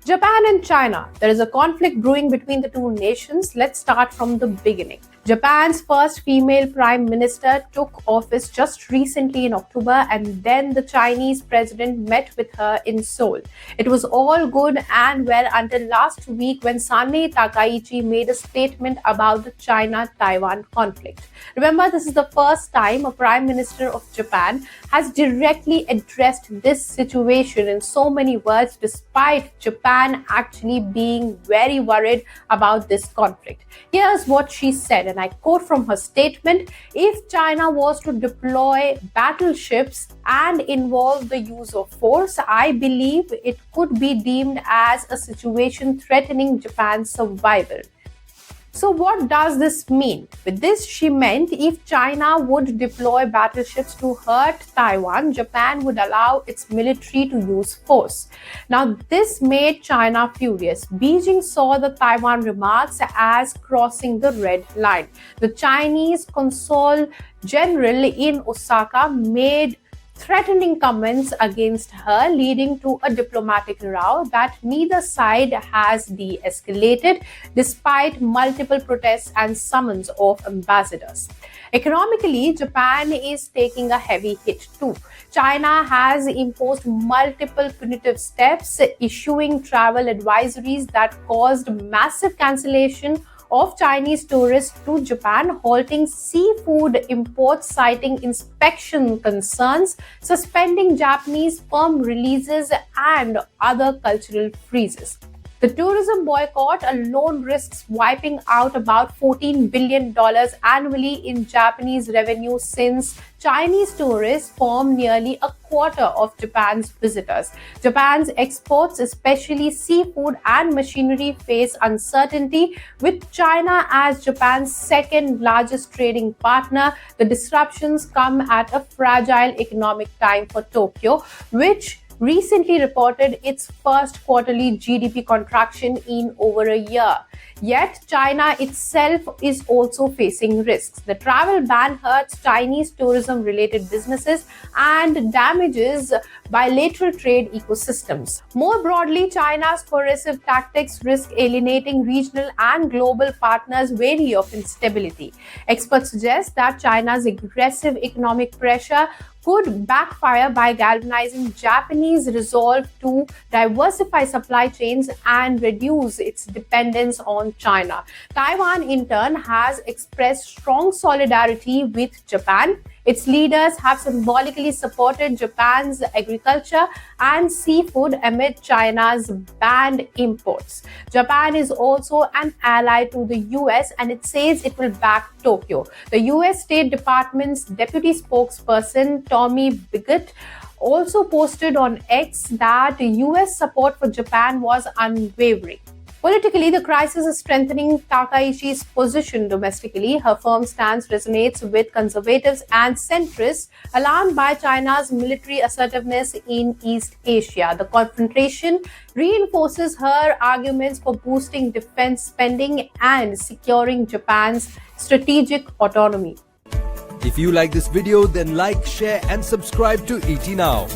Japan and China. There is a conflict brewing between the two nations. Let's start from the beginning. Japan's first female prime minister took office just recently in October, and then the Chinese president met with her in Seoul. It was all good and well until last week when Sane Takaichi made a statement about the China-Taiwan conflict. Remember, this is the first time a prime minister of Japan has directly addressed this situation in so many words, despite Japan actually being very worried about this conflict. Here's what she said, and I quote from her statement: "If China was to deploy battleships and involve the use of force, I believe it could be deemed as a situation threatening Japan's survival." So what does this mean? With this, she meant if China would deploy battleships to hurt Taiwan, Japan would allow its military to use force. Now, this made China furious. Beijing saw the Taiwan remarks as crossing the red line. The Chinese consul general in Osaka made threatening comments against her, leading to a diplomatic row that neither side has de-escalated despite multiple protests and summons of ambassadors. Economically, Japan is taking a heavy hit too. China has imposed multiple punitive steps, issuing travel advisories that caused massive cancellation of Chinese tourists to Japan, halting seafood imports, citing inspection concerns, suspending Japanese firm releases, and other cultural freezes. The tourism boycott alone risks wiping out about $14 billion annually in Japanese revenue, since Chinese tourists form nearly a quarter of Japan's visitors. Japan's exports, especially seafood and machinery, face uncertainty. With China as Japan's second largest trading partner, the disruptions come at a fragile economic time for Tokyo, which recently reported its first quarterly GDP contraction in over a year. Yet, China itself is also facing risks. The travel ban hurts Chinese tourism-related businesses and damages bilateral trade ecosystems. More broadly, China's coercive tactics risk alienating regional and global partners wary of instability. Experts suggest that China's aggressive economic pressure could backfire by galvanizing Japanese resolve to diversify supply chains and reduce its dependence on China. Taiwan, in turn, has expressed strong solidarity with Japan. Its leaders have symbolically supported Japan's agriculture and seafood amid China's banned imports. Japan is also an ally to the US, and it says it will back Tokyo. The US State Department's deputy spokesperson, Tommy Bigot, also posted on X that US support for Japan was unwavering. Politically, the crisis is strengthening Takaichi's position domestically. Her firm stance resonates with conservatives and centrists alarmed by China's military assertiveness in East Asia. The confrontation reinforces her arguments for boosting defense spending and securing Japan's strategic autonomy. If you like this video, then like, share and subscribe to ET Now.